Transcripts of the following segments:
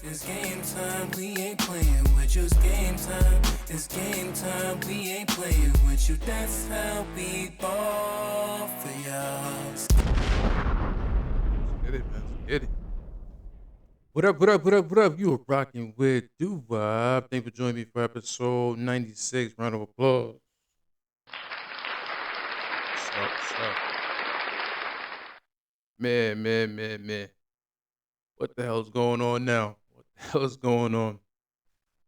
It's game time, we ain't playing with you. It's game time, it's game time, we ain't playing with you. That's how we ball for y'all. Get it, man. Get it. What up, what up, what up, what up? You are rocking with Duba. Thank you for joining me for episode 96. Round of applause. What's up, what's up? Man. What the hell's going on now? What the hell's going on?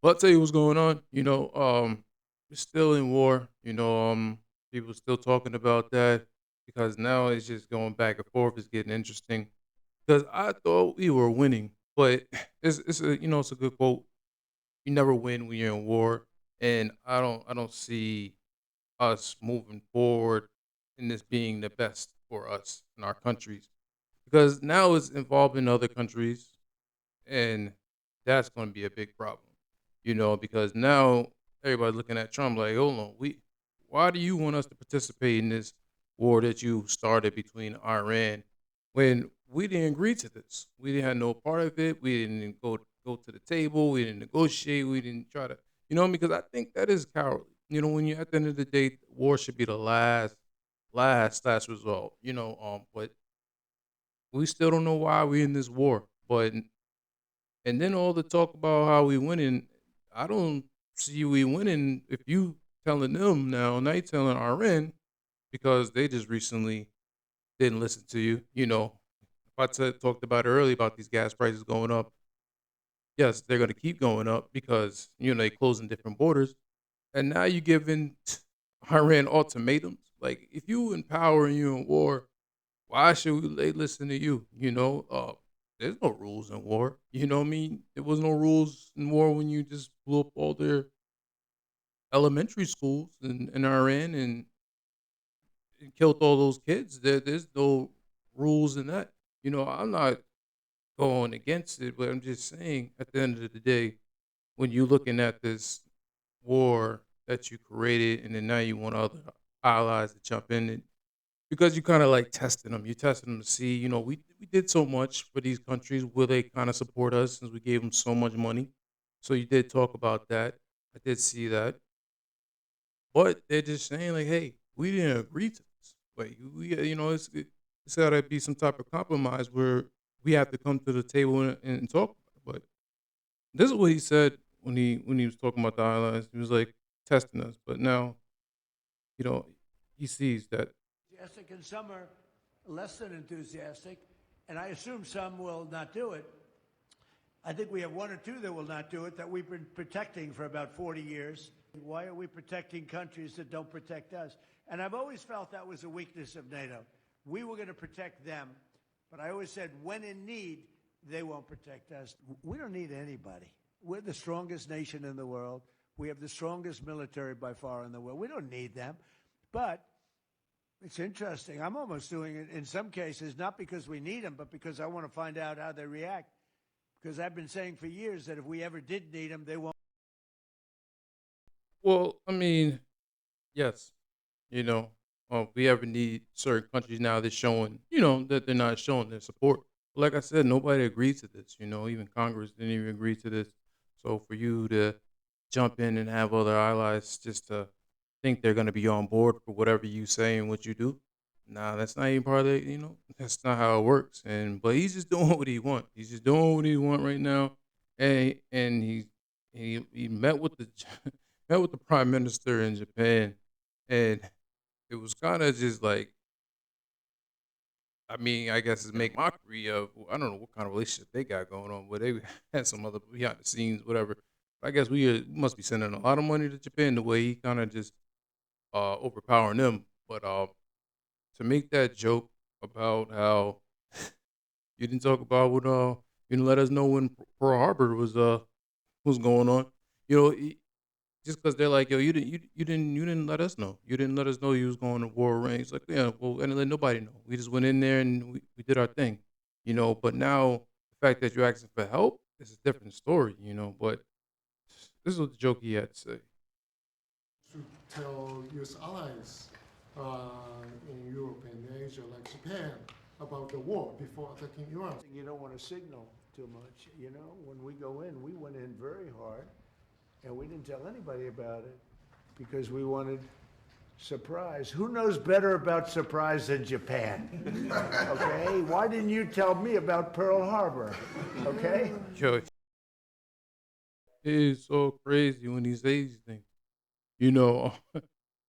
Well, I'll tell you what's going on. We're still in war. People still talking about that because now it's just going back and forth. It's getting interesting because I thought we were winning, but it's a good quote. You never win when you're in war, and I don't see us moving forward in this being the best for us in our countries because now it's involving other countries, and that's going to be a big problem. Because now everybody's looking at Trump like, hold on, why do you want us to participate in this war that you started between Iran when we didn't agree to this? We didn't have no part of it. We didn't go to the table. We didn't negotiate. We didn't try to, because I think that is cowardly. When you at the end of the day, war should be the last result. But we still don't know why we're in this war. But and then all the talk about how we winning, I don't see we winning if you telling them now you telling Iran because they just recently didn't listen to you. If I talked about it earlier about these gas prices going up, yes, they're going to keep going up because, they closing different borders. And now you giving Iran ultimatums. Like, if you in power and you in war, why should they listen to you? There's no rules in war. You know what I mean? There was no rules in war when you just blew up all their elementary schools in Iran and killed all those kids. There's no rules in that. I'm not going against it, but I'm just saying at the end of the day, when you're looking at this war that you created and then now you want other allies to jump in and because you kind of like testing them. You testing them to see, we did so much for these countries. Will they kind of support us since we gave them so much money? So you did talk about that. I did see that, but they're just saying like, hey, we didn't agree to this. Wait, it's got to be some type of compromise where we have to come to the table and talk. But this is what he said when he was talking about the allies. He was like testing us, but now you know he sees that. Enthusiastic and some are less than enthusiastic, and I assume some will not do it. I think we have one or two that will not do it that we've been protecting for about 40 years. Why are we protecting countries that don't protect us? And I've always felt that was a weakness of NATO. We were going to protect them, but I always said when in need, they won't protect us. We don't need anybody. We're the strongest nation in the world. We have the strongest military by far in the world. We don't need them. But it's interesting. I'm almost doing it in some cases, not because we need them, but because I want to find out how they react. Because I've been saying for years that if we ever did need them, they won't. Well, I mean, yes, if we ever need certain countries now, they're showing, that they're not showing their support. Like I said, nobody agreed to this. Even Congress didn't even agree to this. So for you to jump in and have other allies just to think they're going to be on board for whatever you say and what you do, nah, that's not even part of it. That's not how it works. But he's just doing what he want. He's just doing what he want right now, and he met with the met with the prime minister in Japan, and it was kind of just like, I mean, I guess it's make mockery of, I don't know what kind of relationship they got going on, but they had some other behind the scenes, whatever. I guess we must be sending a lot of money to Japan the way he kind of just overpowering them. But to make that joke about how you didn't talk about what you didn't let us know when Pearl Harbor was going on, you know, he- just because they're like, yo, you didn't let us know. You didn't let us know you was going to war range. Like, yeah, well, and let nobody know. We just went in there and we did our thing, But now the fact that you're asking for help is a different story. But this is what the joke he had to say. to tell US allies in Europe and Asia, like Japan, about the war before attacking Iran. You don't want to signal too much. You know, when we go in, we went in very hard, and we didn't tell anybody about it because we wanted surprise. Who knows better about surprise than Japan? Okay? Why didn't you tell me about Pearl Harbor? Okay? Yo, it is so crazy when he says these things. You know,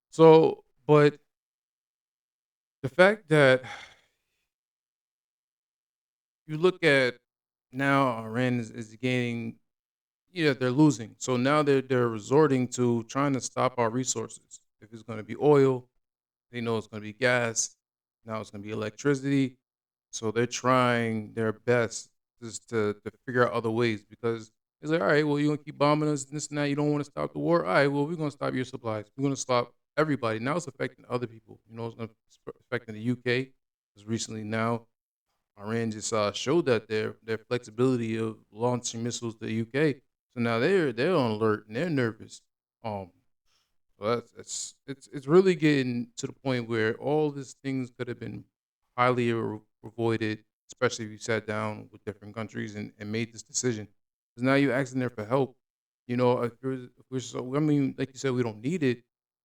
so but the fact that you look at now Iran is gaining, yeah, they're losing. So now they're resorting to trying to stop our resources. If it's going to be oil, they know it's going to be gas. Now it's going to be electricity. So they're trying their best just to figure out other ways because it's like, all right, well, you're going to keep bombing us, this and that. You don't want to stop the war. All right, well, we're going to stop your supplies. We're going to stop everybody. Now it's affecting other people. You know, it's going to affecting the UK. Because recently now, Iran just showed that their flexibility of launching missiles to the UK. So now they're on alert and they're nervous. Um, so it's really getting to the point where all these things could have been highly avoided, especially if you sat down with different countries and made this decision. Because now you're asking there for help. You know, if we're so, I mean, like you said, we don't need it,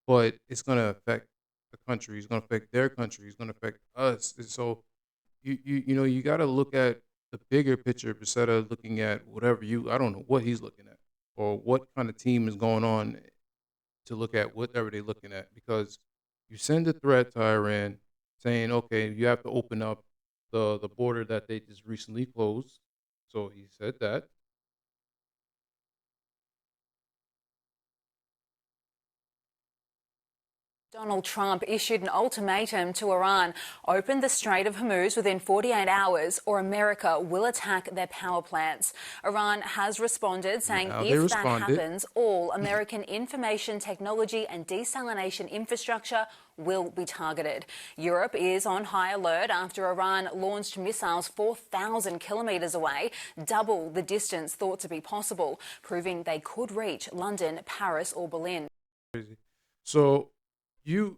but it's gonna affect the country. It's gonna affect their country. It's gonna affect us. And so you know you got to look at the bigger picture instead of looking at whatever you I don't know what he's looking at or what kind of team is going on to look at whatever they're looking at because you send a threat to Iran saying okay you have to open up the border that they just recently closed. So he said that. Donald Trump issued an ultimatum to Iran: open the Strait of Hormuz within 48 hours or America will attack their power plants. Iran has responded, saying Now they if that responded. happens, all American information technology and desalination infrastructure will be targeted. Europe is on high alert after Iran launched missiles 4,000 kilometres away, double the distance thought to be possible, proving they could reach London, Paris or Berlin. Crazy. So you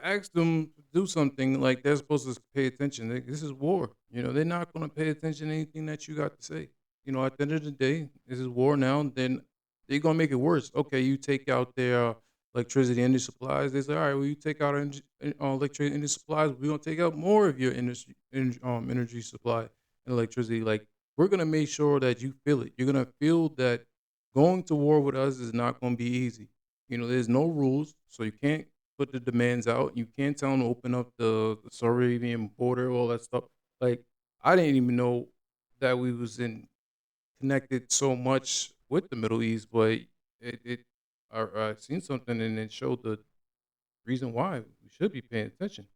ask them to do something like they're supposed to pay attention. This is war. You know, they're not going to pay attention to anything that you got to say. You know, at the end of the day, this is war now. Then they're going to make it worse. Okay, you take out their electricity energy supplies. They say, all right, well, you take out our electricity energy supplies. We're going to take out more of your energy supply and electricity. Like, we're going to make sure that you feel it. You're going to feel that going to war with us is not going to be easy. You know, there's no rules, so you can't put the demands out. You can't tell them to open up the Arabian border, all that stuff. Like, I didn't even know that we was in connected so much with the Middle East, but it I seen something and it showed the reason why we should be paying attention.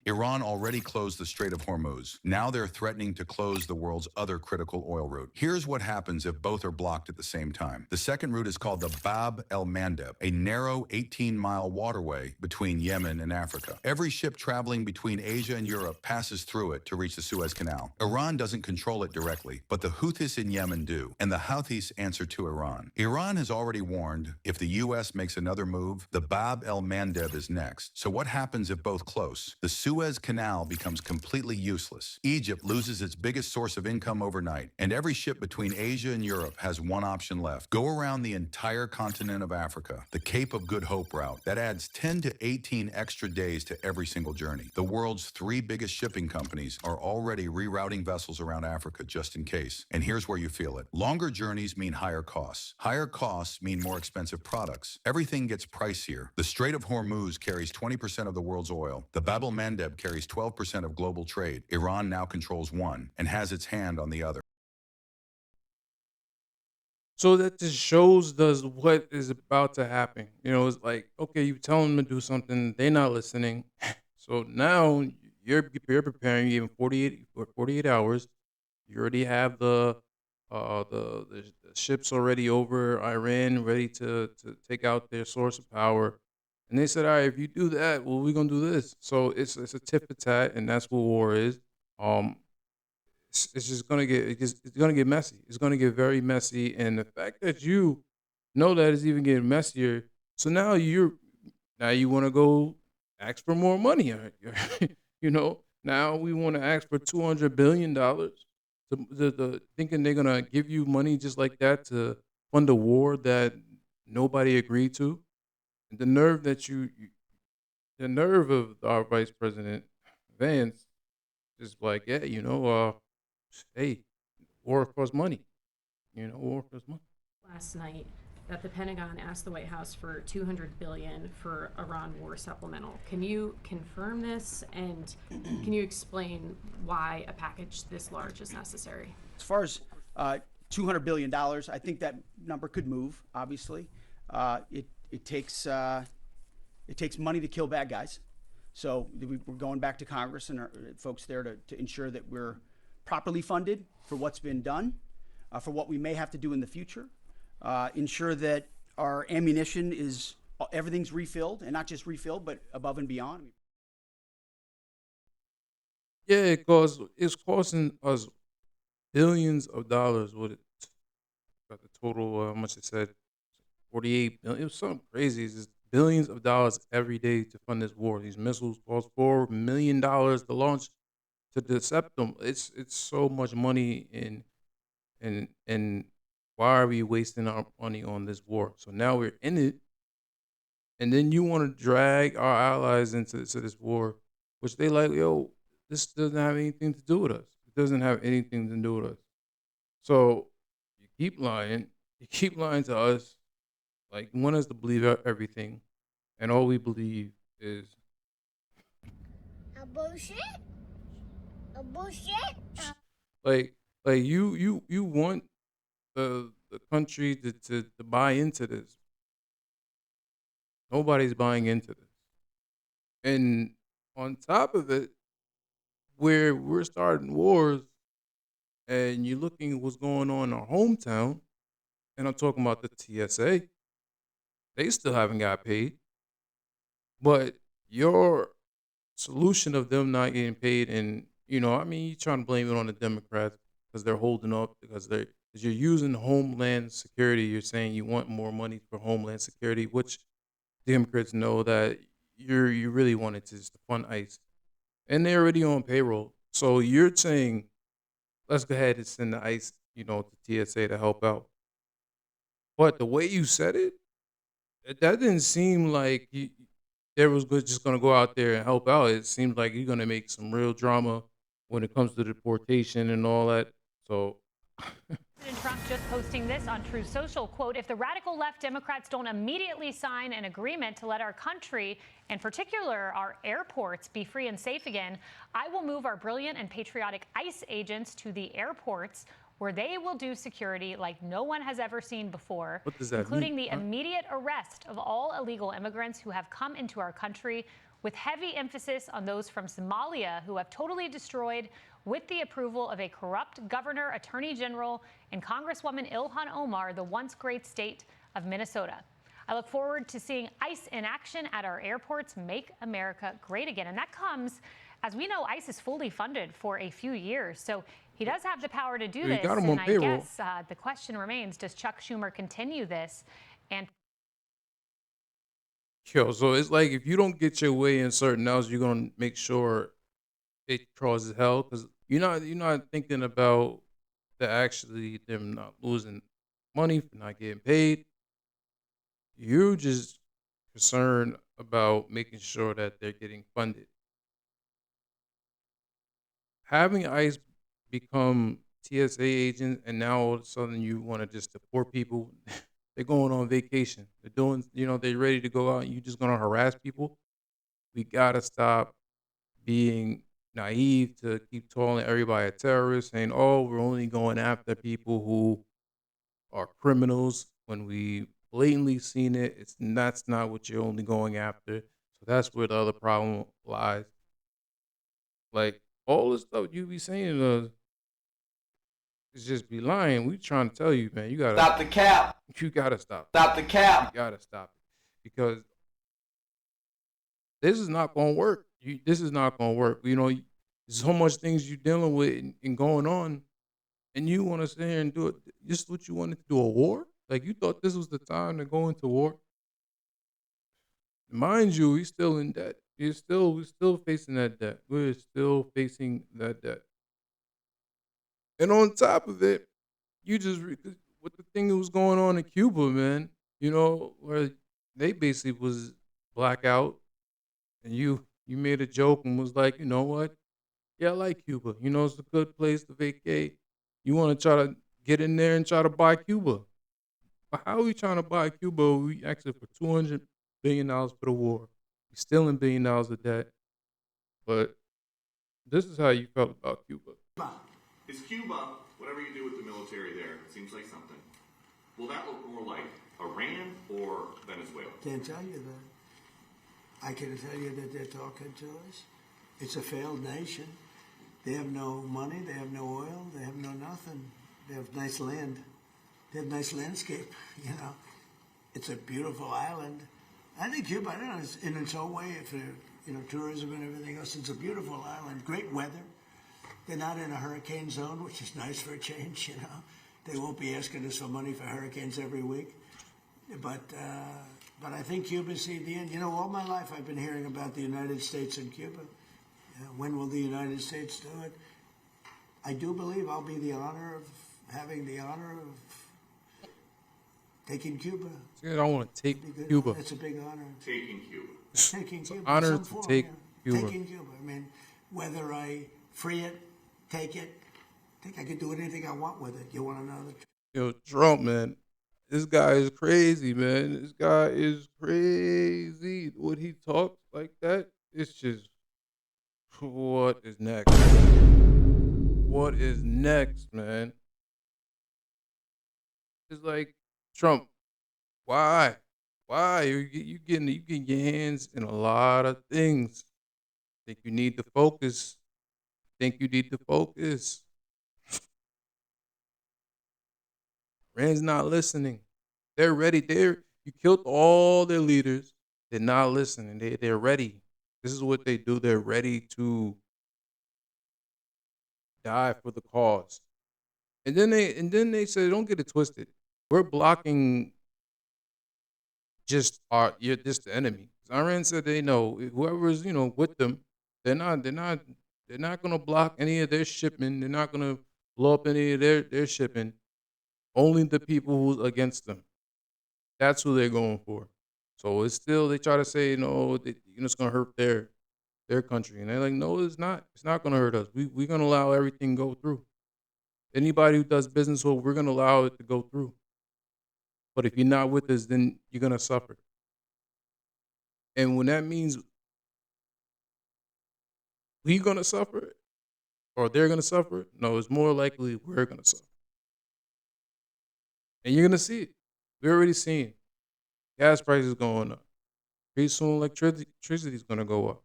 Iran already closed the Strait of Hormuz. Now they're threatening to close the world's other critical oil route. Here's what happens if both are blocked at the same time. The second route is called the Bab el-Mandeb, a narrow 18-mile waterway between Yemen and Africa. Every ship traveling between Asia and Europe passes through it to reach the Suez Canal. Iran doesn't control it directly, but the Houthis in Yemen do, and the Houthis answer to Iran. Iran has already warned if the U.S. makes another move, the Bab el-Mandeb is next. So what happens if both close? The Suez Canal becomes completely useless. Egypt loses its biggest source of income overnight, and every ship between Asia and Europe has one option left: go around the entire continent of Africa, the Cape of Good Hope route. That adds 10 to 18 extra days to every single journey. The world's three biggest shipping companies are already rerouting vessels around Africa just in case. And here's where you feel it. Longer journeys mean higher costs. Higher costs mean more expensive products. Everything gets pricier. The Strait of Hormuz carries 20% of the world's oil. The Bab el-Mandeb carries 12% of global trade. Iran now controls one and has its hand on the other. So that just shows us what is about to happen. You know, it's like, okay, you tell them to do something, they're not listening. So now you're preparing even 48 hours. You already have the ships already over Iran, ready to take out their source of power. And they said, all right, if you do that, well, we're gonna do this. So it's a tit for tat, and that's what war is. Um, it's just gonna it's gonna get messy. It's gonna get very messy, and the fact that you know that it's even getting messier. So now you want to go. ask for more money. Now we want to ask for $200 billion, thinking they're gonna give you money just like that to fund a war that nobody agreed to. The nerve that the nerve of our Vice President Vance is like, yeah, hey, war costs money. War costs money. Last night that the Pentagon asked the White House for $200 billion for Iran war supplemental. Can you confirm this, and can you explain why a package this large is necessary? As far as $200 billion, I think that number could move. Obviously, it takes money to kill bad guys. So we're going back to Congress and our folks there to ensure that we're properly funded for what's been done, for what we may have to do in the future. Ensure that our ammunition everything's refilled, and not just refilled, but above and beyond. Yeah, it's costing us billions of dollars. What it got the total? How much it said? 48 billion. It was something crazy. It's just billions of dollars every day to fund this war. These missiles cost $4 million to launch to decept them. It's so much money, and why are we wasting our money on this war? So now we're in it, and then you want to drag our allies into this war, which they like, yo, this doesn't have anything to do with us. It doesn't have anything to do with us. So you keep lying. You keep lying to us. Like, you want us to believe everything, and all we believe is a bullshit. A bullshit. like you want the country to buy into this. Nobody's buying into this. And on top of it, where we're starting wars, and you're looking at what's going on in our hometown, and I'm talking about the TSA, they still haven't got paid. But your solution of them not getting paid, and you're trying to blame it on the Democrats because they're holding up, because you're using Homeland Security. You're saying you want more money for Homeland Security, which Democrats know that you really wanted to just fund ICE, and they're already on payroll. So you're saying, let's go ahead and send the ICE, to TSA to help out. But the way you said it, that didn't seem like they was just going to go out there and help out. It seems like you're going to make some real drama when it comes to deportation and all that. So President Trump just posting this on Truth Social, quote, if the radical left Democrats don't immediately sign an agreement to let our country, in particular our airports, be free and safe again, I will move our brilliant and patriotic ICE agents to the airports, where they will do security like no one has ever seen before, what does that including mean? the immediate arrest of all illegal immigrants who have come into our country, with heavy emphasis on those from Somalia who have totally destroyed, with the approval of a corrupt governor, attorney general, and Congresswoman Ilhan Omar, the once great state of Minnesota. I look forward to seeing ICE in action at our airports. Make America great again. And that comes, as we know, ICE is fully funded for a few years. So he does have the power to do this. Got him on and payroll. I guess the question remains, does Chuck Schumer continue this? And So it's like, if you don't get your way in certain areas, you're gonna make sure it causes hell, because you're not thinking about them not losing money for not getting paid. You're just concerned about making sure that they're getting funded. Having ICE become TSA agents, and now all of a sudden you want to just deport people. They're going on vacation. They're doing, they're ready to go out, and you're just going to harass people. We got to stop being naive to keep calling everybody a terrorist, saying, oh, we're only going after people who are criminals, when we blatantly seen it. That's not what you're only going after. So that's where the other problem lies. Like, all the stuff you be saying is just be lying. We trying to tell you, man, you gotta Stop the cap. You gotta stop. Stop the cap. You gotta stop it, because this is not gonna work. This is not gonna work. There's so much things you're dealing with and going on, and you want to sit here and do it. This is what you wanted to do, a war? Like, you thought this was the time to go into war? Mind you, he's still in debt. we're still facing that debt. We're still facing that debt. And on top of it, you just with the thing that was going on in Cuba, man. Where they basically was blackout, and you made a joke and was like, you know what? Yeah, I like Cuba. It's a good place to vacate. You want to try to get in there and try to buy Cuba. But how are we trying to buy Cuba? We actually for $200 billion for the war. We still in $1 billion of debt. But this is how you felt about Cuba. Is Cuba, whatever you do with the military there, it seems like something, will that look more like Iran or Venezuela? Can't tell you that. I can tell you that they're talking to us. It's a failed nation. They have no money, they have no oil, they have no nothing. They have nice land. They have nice landscape, It's a beautiful island. I think Cuba, I don't know, in its own way, for tourism and everything else, it's a beautiful island. Great weather. They're not in a hurricane zone, which is nice for a change, They won't be asking us for money for hurricanes every week. But I think Cuba's seen the end. All my life I've been hearing about the United States and Cuba. When will the United States do it? I do believe I'll be having the honor of taking Cuba. See, I don't want to take Cuba. It's a big honor. Taking Cuba. Taking Cuba. It's an honor to take Cuba. Taking Cuba. I mean, whether I free it, take it, I think I could do anything I want with it. You want to know the truth? Yo, Trump, man. This guy is crazy, man. This guy is crazy. What he talks like that, it's just, what is next? What is next, man? It's like, Trump, why? Why? You getting your hands in a lot of things. Think you need to focus. Think you need to focus. Rand's not listening. They're ready. You killed all their leaders. They're not listening. They're ready. This is what they do. They're ready to die for the cause. And then they say, don't get it twisted. We're blocking just you're just the enemy. Iran said they know whoever's with them, they're not gonna block any of their shipment. They're not gonna blow up any of their shipping. Only the people who's against them. That's who they're going for. So it's still, they try to say, no, it's going to hurt their country. And they're like, no, it's not. It's not going to hurt us. We're going to allow everything go through. Anybody who does business with, we're going to allow it to go through. But if you're not with us, then you're going to suffer. And when that means we're going to suffer or they're going to suffer, no, it's more likely we're going to suffer. And you're going to see it. We're already seeing gas prices going up. Pretty soon electricity is going to go up.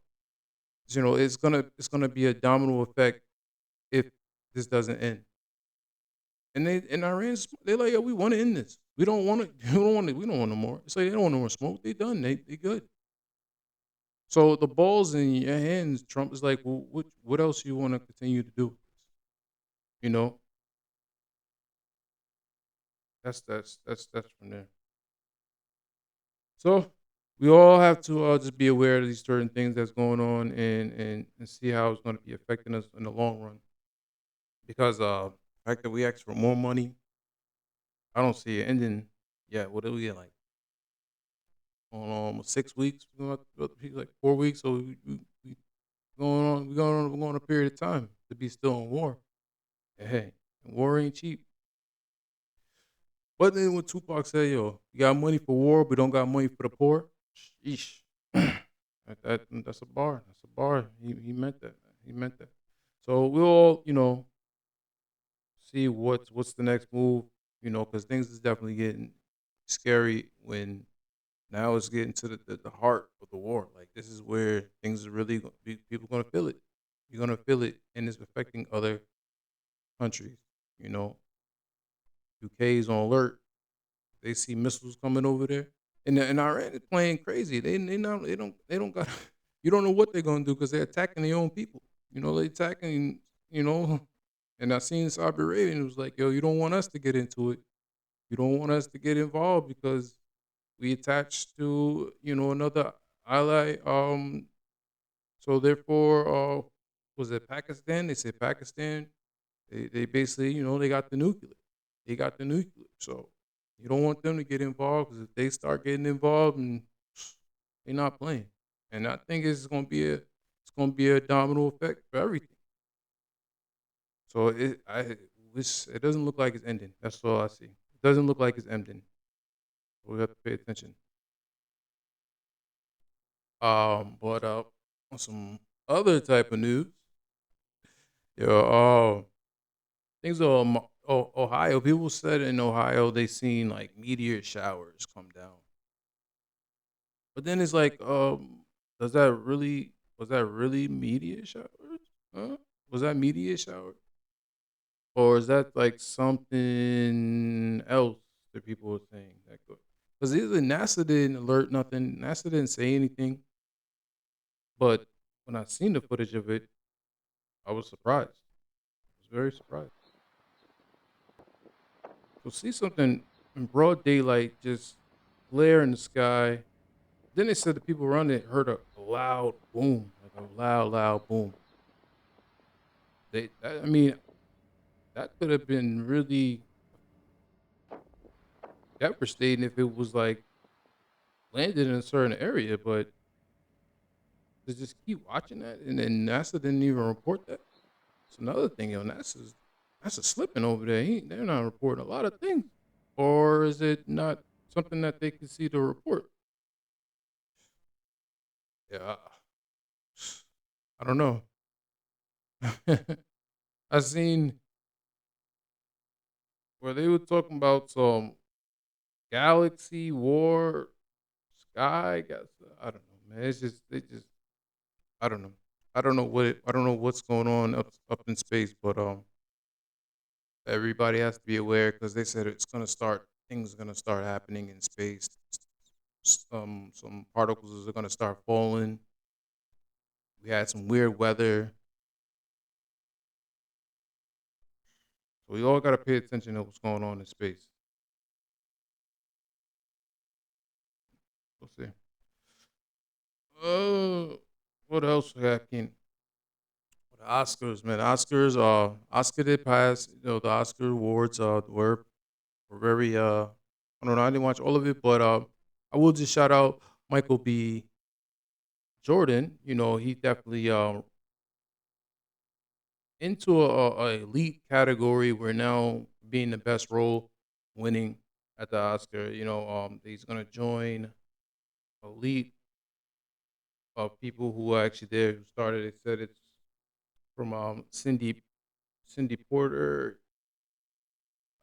It's gonna be a domino effect if this doesn't end. And Iran's, they're like, yo, we want to end this. We don't want it. We don't want no more. It's like they don't want no more smoke. They done. They good. So the ball's in your hands. Trump is like, well, what else you want to continue to do? That's from there. So we all have to just be aware of these certain things that's going on and see how it's going to be affecting us in the long run. Because the fact that we ask for more money, I don't see it ending yet. What do we get, like on almost 6 weeks? We're going to like 4 weeks. So we going on a period of time to be still in war. And hey, war ain't cheap. But then when Tupac said, yo, you got money for war, but don't got money for the poor. Sheesh. That's a bar. That's a bar. He meant that. He meant that. So we'll all, see what's the next move, because things is definitely getting scary when now it's getting to the heart of the war. Like, this is where things are really going to be, people going to feel it. You're going to feel it, and it's affecting other countries, UK's on alert. They see missiles coming over there, and Iran is playing crazy. They don't got. You don't know what they're gonna do because they're attacking their own people. They attacking. And I seen Saudi Arabia and it was like, yo, you don't want us to get into it. You don't want us to get involved because we attached to another ally So therefore, was it Pakistan? They said Pakistan. They basically, they got the nuclear. They got the nuclear. So you don't want them to get involved because if they start getting involved, and they're not playing. And I think it's gonna be a domino effect for everything. So it doesn't look like it's ending. That's all I see. It doesn't look like it's ending. So we have to pay attention. But on some other type of news, yeah, things are Ohio. People said in Ohio they seen like meteor showers come down, but then it's like, does that really was that really meteor showers? Huh? Was that meteor shower, or is that like something else that people were saying that could? Because either NASA didn't alert nothing, NASA didn't say anything, but when I seen the footage of it, I was surprised. I was very surprised. So see something in broad daylight just glare in the sky. Then they said the people around it heard a loud boom, like a loud, loud boom. I mean, that could have been really devastating if it was like landed in a certain area, but to just keep watching that and then NASA didn't even report that. It's another thing, NASA slipping over there. They're not reporting a lot of things. Or is it not something that they can see to report? Yeah, I don't know. I seen where they were talking about some galaxy war sky. I don't know, man. It's just they just I don't know. I don't know what's going on up in space, but everybody has to be aware because they said things are gonna start happening in space. Some particles are gonna start falling. We had some weird weather, so we all gotta pay attention to what's going on in space. We'll see. What else we have, Ken? The Oscars, man. Oscar did pass. The Oscar awards were very I don't know. I didn't watch all of it, but I will just shout out Michael B. Jordan. He definitely into a elite category. Where now being the best role, winning at the Oscar. He's gonna join elite of people who are actually there who started. It said it's from Cindy Porter.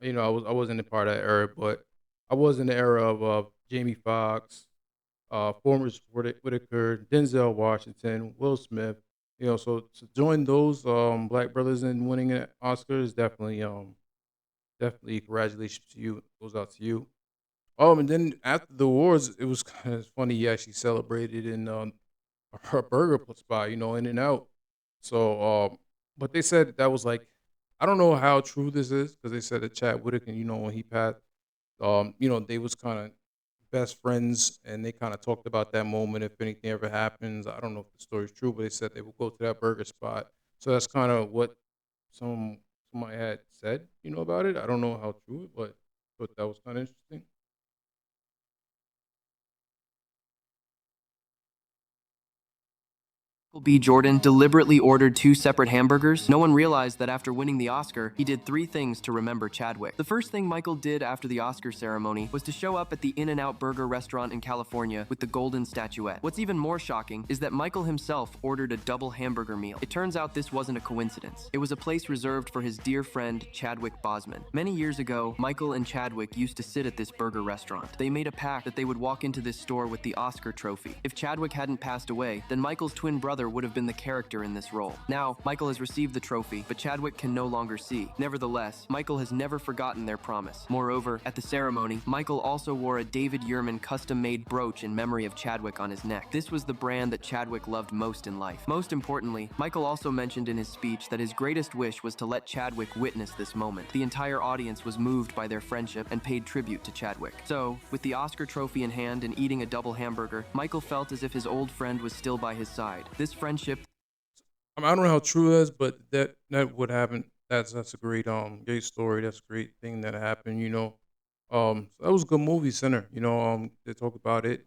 I wasn't a part of that era, but I was in the era of Jamie Foxx, former Whitaker, Denzel Washington, Will Smith. So to join those black brothers in winning an Oscar is definitely congratulations to you. Goes out to you. And then after the awards, it was kind of funny. He actually celebrated in her burger spot, In and Out. So, but they said that was like, I don't know how true this is because they said that Chad Whitaker, when he passed, they was kind of best friends and they kind of talked about that moment if anything ever happens. I don't know if the story's true, but they said they would go to that burger spot. So that's kind of what somebody had said, about it. I don't know how true, but that was kind of interesting. B. Jordan deliberately ordered 2 separate hamburgers. No one realized that after winning the Oscar, he did 3 things to remember Chadwick. The first thing Michael did after the Oscar ceremony was to show up at the In-N-Out Burger restaurant in California with the golden statuette. What's even more shocking is that Michael himself ordered a double hamburger meal. It turns out this wasn't a coincidence. It was a place reserved for his dear friend Chadwick Boseman. Many years ago, Michael and Chadwick used to sit at this burger restaurant. They made a pact that they would walk into this store with the Oscar trophy. If Chadwick hadn't passed away, then Michael's twin brother would have been the character in this role. Now, Michael has received the trophy, but Chadwick can no longer see. Nevertheless, Michael has never forgotten their promise. Moreover, at the ceremony, Michael also wore a David Yurman custom-made brooch in memory of Chadwick on his neck. This was the brand that Chadwick loved most in life. Most importantly, Michael also mentioned in his speech that his greatest wish was to let Chadwick witness this moment. The entire audience was moved by their friendship and paid tribute to Chadwick. So, with the Oscar trophy in hand and eating a double hamburger, Michael felt as if his old friend was still by his side. This friendship. I mean, I don't know how true that is, but that would happen. That's a great story. That's a great thing that happened. So that was a good movie center. They talk about it.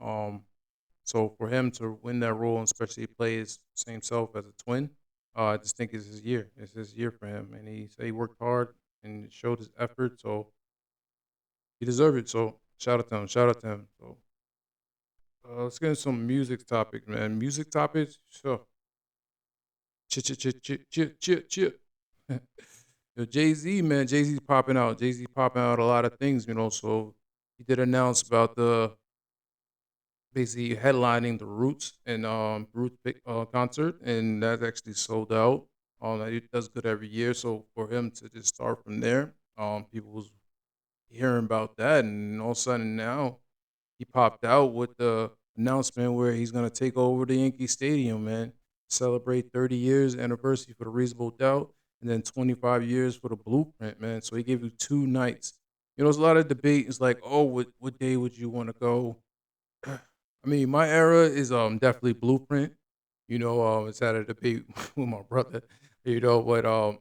So for him to win that role, and especially play his same self as a twin, I just think it's his year. It's his year for him, and he said he worked hard and showed his effort. So he deserved it. So shout out to him. Shout out to him. So let's get into some music topics, man. Music topics. Sure. Chit chit chit chit chit chit chit. Jay Z, man, Jay Z's popping out. Jay Z popping out a lot of things, So he did announce about the basically headlining the Roots and concert, and that actually sold out. It does good every year, so for him to just start from there, people was hearing about that, and all of a sudden now he popped out with the announcement where he's gonna take over the Yankee Stadium, man. Celebrate 30 years anniversary for the Reasonable Doubt, and then 25 years for the Blueprint, man. So he gave you 2 nights. There's a lot of debate. It's like, oh, what day would you want to go? I mean, my era is definitely Blueprint. It's had a debate with my brother. But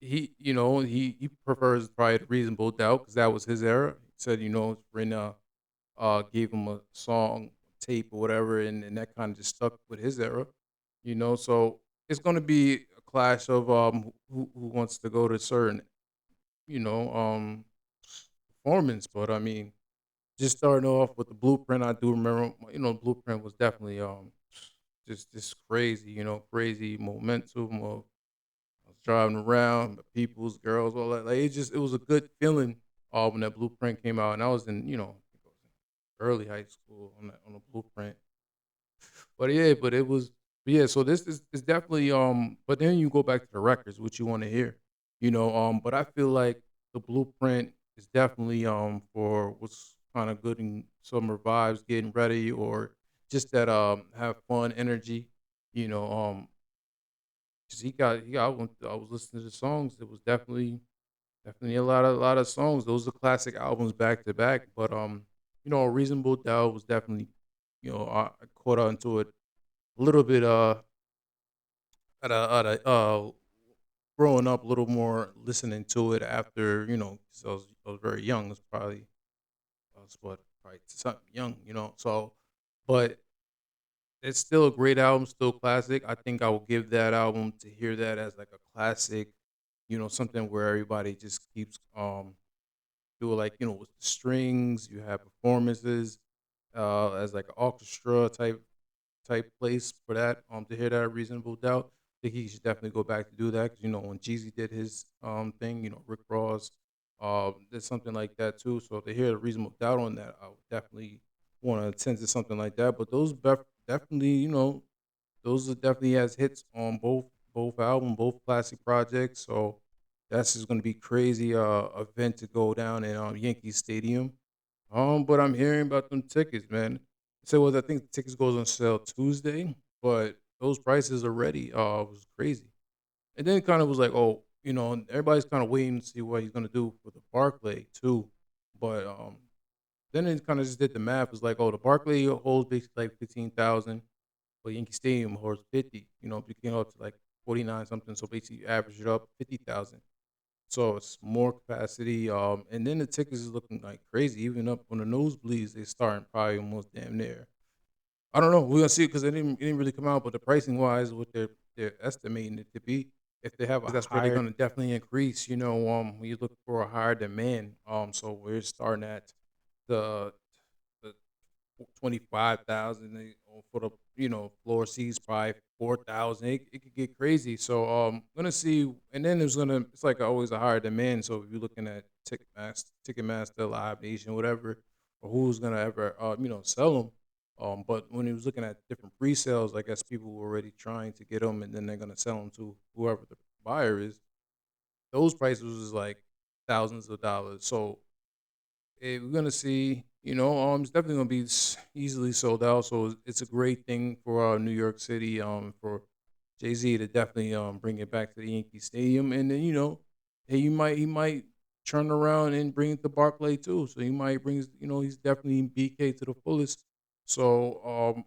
he prefers probably the Reasonable Doubt because that was his era. He said, Rena gave him a song tape or whatever, and that kind of just stuck with his era. So it's going to be a clash of who wants to go to certain you know um performance, but I mean, just starting off with the Blueprint, I do remember, Blueprint was definitely just crazy, crazy momentum of I was driving around, the people's girls, all that. Like it was a good feeling when that Blueprint came out, and I was in, early high school on the Blueprint. But yeah, but it was yeah. So this is definitely But then you go back to the records, what you want to hear, But I feel like the Blueprint is definitely for what's kind of good in summer vibes, getting ready, or just that have fun energy, you know. 'Cause I was listening to the songs. It was definitely a lot of songs. Those are classic albums back to back. But Reasonable Doubt was definitely I caught on to it a little bit at a growing up a little more, listening to it after 'cause I was very young. It's probably I was what probably something young, So, but it's still a great album, still classic. I think I will give that album to hear that as like a classic, something where everybody just keeps doing like with the strings. You have performances as like an orchestra type place for that. To hear that Reasonable Doubt, I think he should definitely go back to do that because when Jeezy did his thing, Rick Ross did something like that too. So to hear the Reasonable Doubt on that, I would definitely want to attend to something like that. But those definitely, those are definitely has hits on both album, both classic projects. So that's just gonna be crazy event to go down in Yankee Stadium. But I'm hearing about them tickets, man. So I think the tickets goes on sale Tuesday, but those prices already was crazy. And then it kind of was like, oh, everybody's kind of waiting to see what he's gonna do for the Barclay too. But then it kind of just did the math. It's like, oh, the Barclay holds basically like 15,000, but Yankee Stadium holds 50. It came up to like 49 something. So basically, you average it up 50,000. So it's more capacity. And then the tickets is looking like crazy. Even up on the nosebleeds, they starting probably almost damn near. I don't know. We're gonna see because it didn't really come out, but the pricing wise, what they're estimating it to be, if they have that's where they're gonna definitely increase. When you look for a higher demand. So we're starting at the 25,000 for the floor seats, probably 4,000. It could get crazy. So gonna see, and then it's like always a higher demand. So if you're looking at Ticketmaster, Live Nation, whatever, or who's gonna ever sell them. But when he was looking at different pre-sales, I guess people were already trying to get them, and then they're gonna sell them to whoever the buyer is. Those prices was like thousands of dollars. So we're gonna see. It's definitely gonna be easily sold out. So it's a great thing for New York City. For Jay Z to definitely bring it back to the Yankee Stadium, and then hey, he might turn around and bring it to Barclay too. So he might bring he's definitely BK to the fullest. So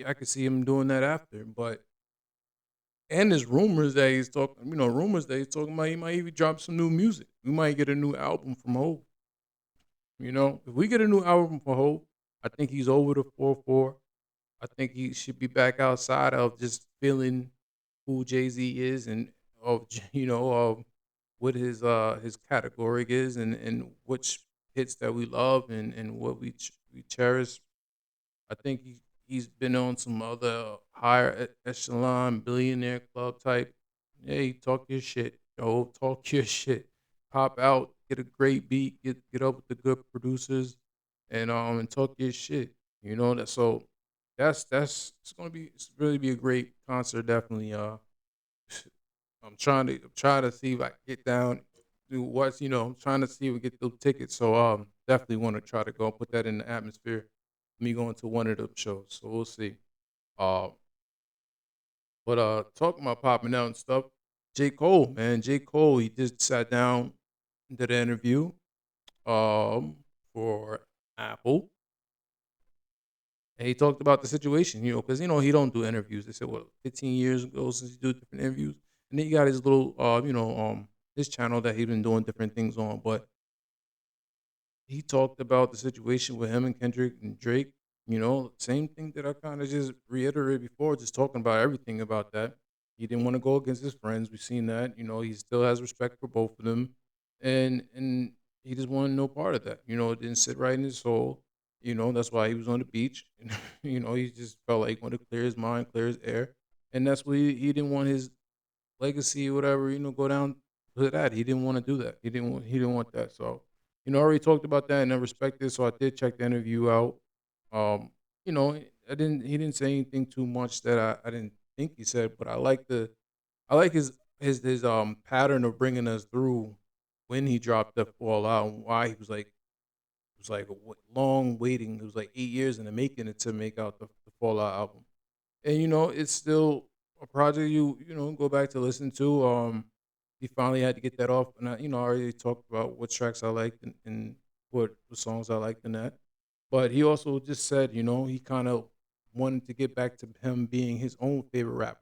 I could see him doing that after. But and there's rumors that he's talking, rumors that he's talking about he might even drop some new music. We might get a new album from Hope. If we get a new album from Hope, I think he's over the 4-4. I think he should be back outside of just feeling who Jay Z is and of what his category is and which hits that we love and what we cherish. I think he's been on some other higher echelon billionaire club type. Hey, talk your shit, yo, talk your shit. Pop out, get a great beat, get up with the good producers, and talk your shit. That's it's gonna be it's really be a great concert. Definitely. I'm trying to see if I can get down. Do what's I'm trying to see if we get those tickets. So definitely want to try to go put that in the atmosphere. Me going to one of the shows. So we'll see. Uh, but talking about popping out and stuff, J. Cole, man, J. Cole, he just sat down, did an interview for Apple, and he talked about the situation, because he don't do interviews. They said, 15 years ago since he do different interviews, and then he got his little, his channel that he been doing different things on. But he talked about the situation with him and Kendrick and Drake. Same thing that I kind of just reiterated before, just talking about everything about that. He didn't want to go against his friends. We've seen that. He still has respect for both of them, and he just wanted no part of that. It didn't sit right in his soul. That's why he was on the beach. He just felt like he wanted to clear his mind, clear his air, and that's what he didn't want his legacy or whatever, go down to that. He didn't want to do that. He didn't want that. So, I already talked about that and I respect it. So I did check the interview out. Um, he didn't say anything too much that I didn't think he said, but I like his pattern of bringing us through when he dropped the Fallout and why he was like long waiting. It was like 8 years in the making it to make out the Fallout album. And it's still a project you go back to listen to. He finally had to get that off, and I already talked about what tracks I liked and what songs I liked in that. But he also just said, he kind of wanted to get back to him being his own favorite rapper.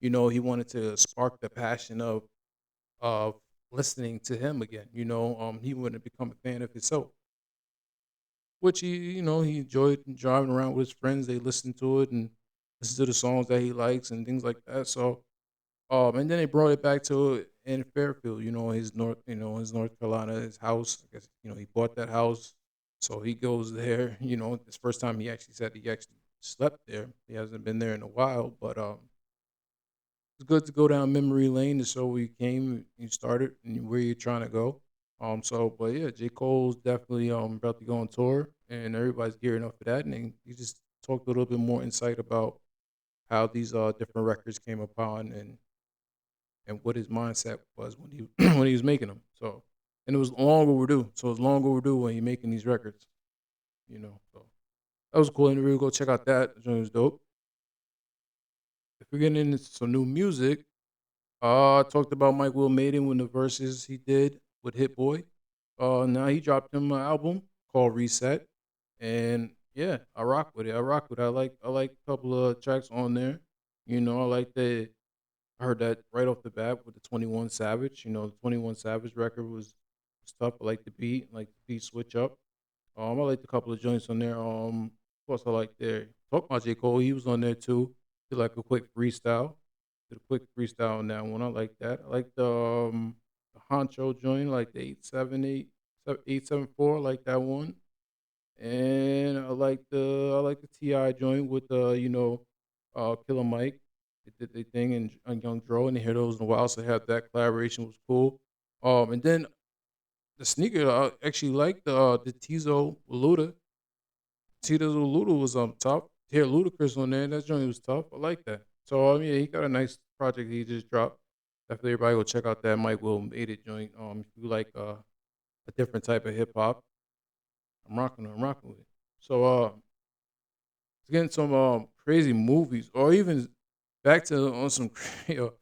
He wanted to spark the passion of listening to him again. He wanted to become a fan of himself, which he enjoyed driving around with his friends. They listened to it and listen to the songs that he likes and things like that. So, and then they brought it back to it in Fairfield. His North Carolina, his house. I guess he bought that house, so he goes there. This first time he actually said he actually slept there. He hasn't been there in a while, but it's good to go down memory lane to show where you came, you started, and where you're trying to go. But yeah, J. Cole's definitely about to go on tour, and everybody's gearing up for that. And he just talked a little bit more insight about how these different records came upon and what his mindset was when he when he was making them. So, and it was long overdue. So it's long overdue when he making these records. So that was a cool interview. Go check out that. It was dope. If we're getting into some new music, I talked about Mike Will Maiden when the verses he did with Hit Boy. Now he dropped him an album called Reset, and yeah, I rock with it. I rock with it. I like a couple of tracks on there. I like the I heard that right off the bat with the 21 Savage. The 21 Savage record was tough. I like the beat, I like the beat switch up. I liked a couple of joints on there. What else I like there? Talk about J. Cole, he was on there too. Did like a quick freestyle. Did a quick freestyle on that one. I like that. I like the Honcho joint, like the 874, I like that one. And I like the Ti joint with Killer Mike. They did their thing and Young Dro, and they hear those in a while, so have that collaboration was cool. And then the sneaker I actually like the Tizo Luda. Tizo Luda was tough. Hear Ludacris on there, that joint was tough. I like that. So yeah, he got a nice project he just dropped. Definitely everybody go check out that Mike Will made it joint. If you like a different type of hip hop, I'm rocking with it. So getting some crazy movies or even back to on some so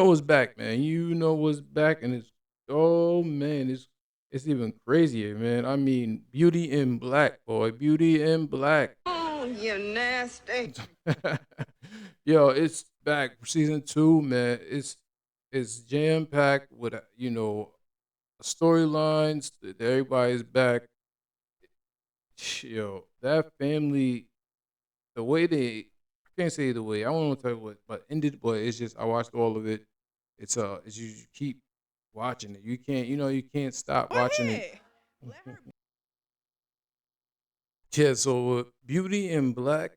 what's back, man. What's back, and it's oh man, it's even crazier, man. I mean, Beauty in Black, boy. Beauty in Black. You nasty. Yo, it's back for season 2, man. It's jam packed with storylines. Everybody's back. Yo, that family, the way they, I can't say the way. I don't want to tell you what, but ended. But it's just I watched all of it. It's you keep watching it. You can't stop watching it. Yeah, so Beauty in Black,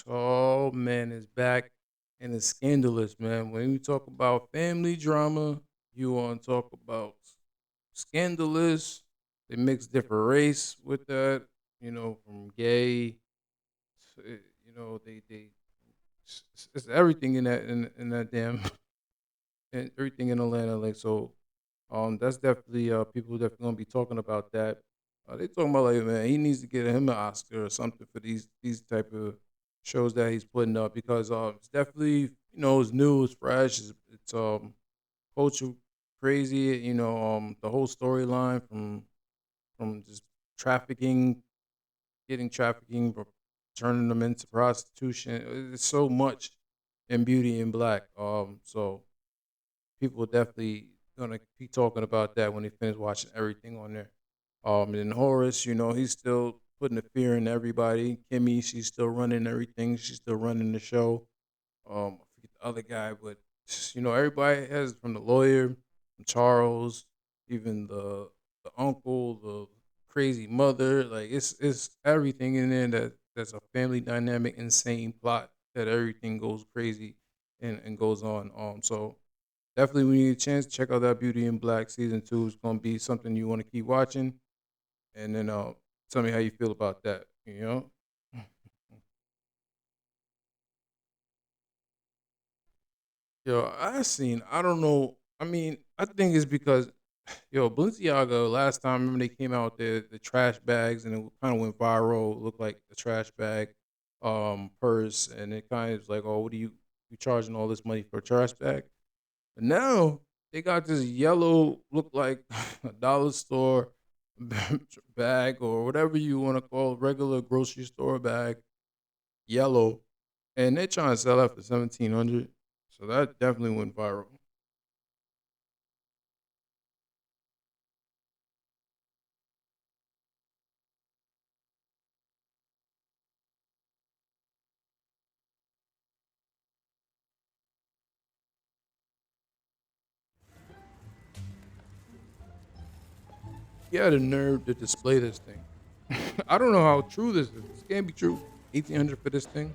oh man, is back and it's scandalous, man. When you talk about family drama, you want to talk about scandalous. They mix different race with that, from gay. They it's everything in that damn and everything in Atlanta. Like so, that's definitely people definitely gonna be talking about that. They talking about like man, he needs to get him an Oscar or something for these type of shows that he's putting up because it's definitely it's new, it's fresh, it's culture crazy. The whole storyline from just trafficking, getting trafficking, turning them into prostitution. It's so much in Beauty in Black. So people definitely gonna be talking about that when they finish watching everything on there. And Horace, he's still putting the fear in everybody. Kimmy, she's still running everything. She's still running the show. I forget the other guy, but everybody has from the lawyer, from Charles, even the uncle, the crazy mother. Like it's everything in there that's a family dynamic, insane plot that everything goes crazy and goes on. So definitely when you get a chance, check out that Beauty in Black season 2. It's gonna be something you want to keep watching, and then tell me how you feel about that. Yo, I don't know. I mean, I think it's because, yo, Balenciaga, last time, remember they came out with the trash bags and it kind of went viral. It looked like a trash bag purse. And it kind of was like, oh, what are you charging all this money for a trash bag? But now they got this yellow, look like a dollar store bag or whatever you want to call it, regular grocery store bag, yellow. And they're trying to sell that for 1700. So that definitely went viral. He had a nerve to display this thing. I don't know how true this is. This can't be true. 1800 for this thing.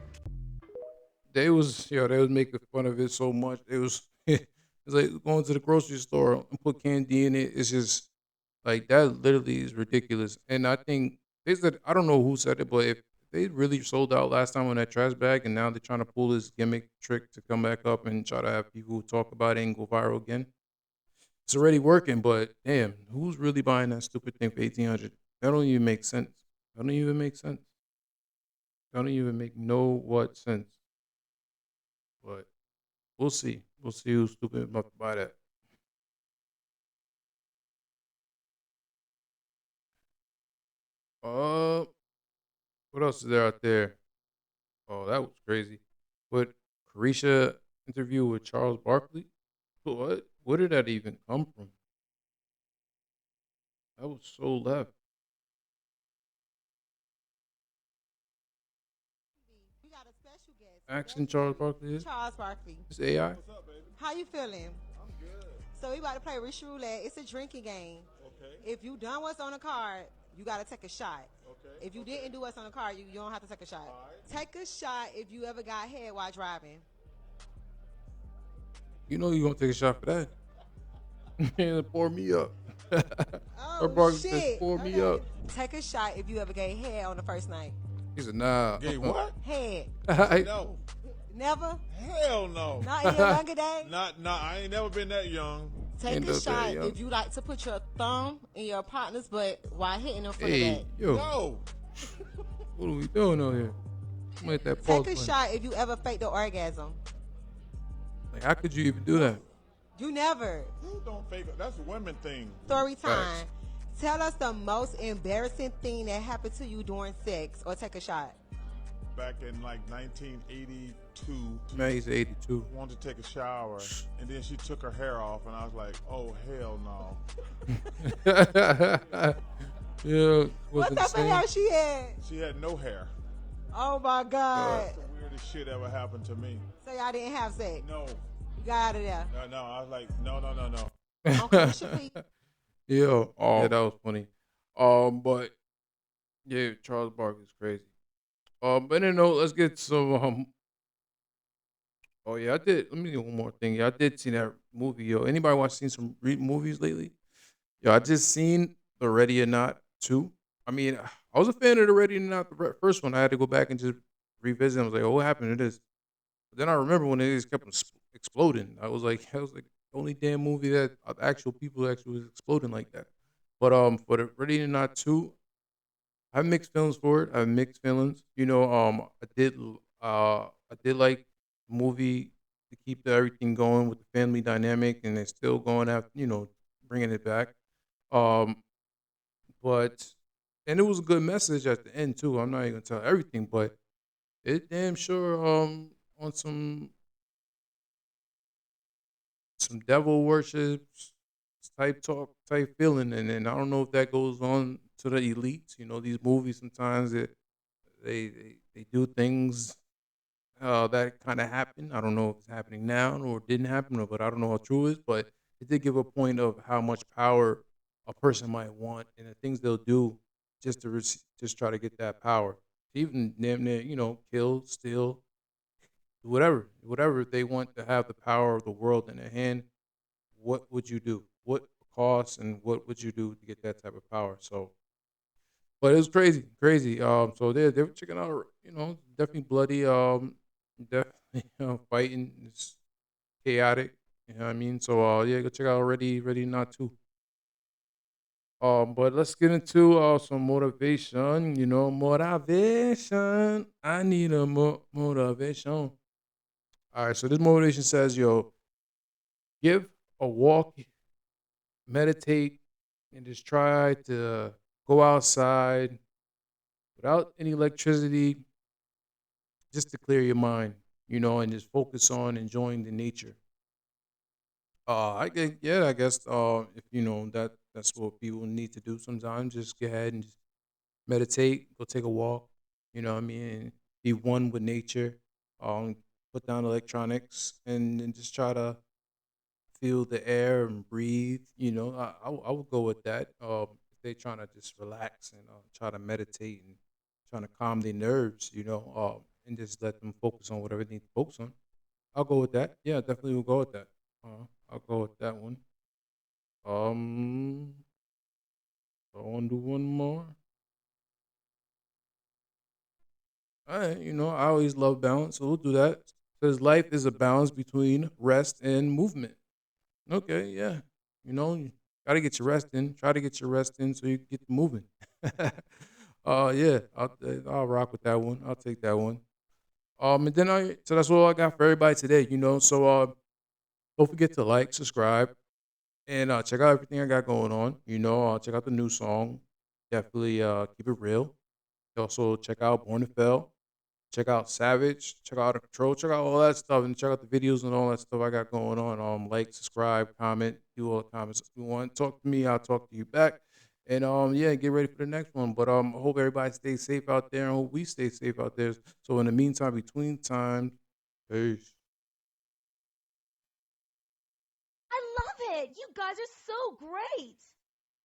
They was making fun of it so much. It was it's like going to the grocery store and put candy in it. It's just like that literally is ridiculous. And I think they said I don't know who said it, but if they really sold out last time on that trash bag and now they're trying to pull this gimmick trick to come back up and try to have people talk about it and go viral again. It's already working, but damn, who's really buying that stupid thing for 1800? That don't even make sense. That don't even make sense. That don't even make no what sense. But we'll see. We'll see who's stupid enough to buy that. Uh, what else is there out there? Oh, that was crazy. But Carisha interview with Charles Barkley. What? Where did that even come from? That was so left. We got a special guest. Action Charles Barkley is? Charles Barkley. It's AI. How you feeling? I'm good. So we about to play Rich Roulette. It's a drinking game. Okay. If you done what's on the card, you got to take a shot. Okay. If you didn't do what's on the card, you don't have to take a shot. All right. Take a shot if you ever got head while driving. You know you're going to take a shot for that. Man, pour me up. Oh, shit. Pour me up. Take a shot if you ever gave head on the first night. He said, nah. Gave what? Head. No. Never? Hell no. Not in your younger days? I ain't never been that young. Take a shot if you like to put your thumb in your partner's butt while hitting them from the back. Yo. No. What are we doing out here? Make that Take a shot if you ever faked the orgasm. Like, how could you even do that? You never. You don't fake it. That's a women thing. Story time. Tell us the most embarrassing thing that happened to you during sex or take a shot. back in like 1982. Man, he's 82. Wanted to take a shower, and then she took her hair off, and I was like, "Oh hell no!" Yeah, What wasn't the type of same. hair she had? She had no hair. Oh my God. That's the weirdest shit ever happened to me. So y'all didn't have sex? No. You got out of there. No, I was like, no. Yeah, yeah, that was funny. But yeah, Charles Barkley's crazy. But then no, let's get some. Oh yeah, I did. Let me do one more thing. Yeah, I did see that movie. Yo, anybody seen some movies lately? Yo, I just seen the Ready or Not 2. I mean, I was a fan of the Ready or Not first one. I had to go back and just revisit. I was like, oh, what happened to this? But then I remember when it just kept exploding. I was like, the only damn movie that actual people actually was exploding like that. But for the Ready or Not 2, I have mixed feelings for it. I have mixed feelings. You know, I did like the movie to keep everything going with the family dynamic, and they're still going after, bringing it back. Um, but and it was a good message at the end too. I'm not even gonna tell everything, but it damn sure on some devil worship type talk type feeling, and then I don't know if that goes on to the elites. You know, these movies sometimes they do things that kind of happen. I don't know if it's happening now or didn't happen, but I don't know how true it is. But it did give a point of how much power a person might want and the things they'll do just to just try to get that power. Even damn near, kill, steal, whatever they want to have the power of the world in their hand. What would you do? What costs and what would you do to get that type of power? So, but it was crazy, crazy. So they were checking out, definitely bloody. Definitely fighting. It's chaotic. You know what I mean? So yeah, go check out Ready Not To. But let's get into some motivation. Motivation. I need a motivation. All right, so this motivation says, yo, give a walk, meditate, and just try to go outside without any electricity, just to clear your mind, and just focus on enjoying the nature. I guess if that's what people need to do sometimes, just go ahead and just meditate, go take a walk, what I mean, be one with nature, um, put down electronics, and then just try to feel the air and breathe. I would go with that. If they're trying to just relax and try to meditate and trying to calm their nerves, and just let them focus on whatever they need to focus on. I'll go with that. Yeah, definitely will go with that. I'll go with that one. Um, I want to do one more. All right, I always love balance, so we'll do that. Says life is a balance between rest and movement. Okay, yeah. You gotta get your rest in. Try to get your rest in so you can get moving. Yeah, I'll rock with that one. I'll take that one. And then so that's all I got for everybody today. So don't forget to like, subscribe, and check out everything I got going on. Check out the new song. Definitely keep it real. Also check out Born to Fail. Check out Savage. Check out Out of Control. Check out all that stuff and check out the videos and all that stuff I got going on. Like, subscribe, comment, do all the comments if you want. Talk to me, I'll talk to you back. And yeah, get ready for the next one. But I hope everybody stays safe out there and hope we stay safe out there. So in the meantime, between times, peace. I love it. You guys are so great.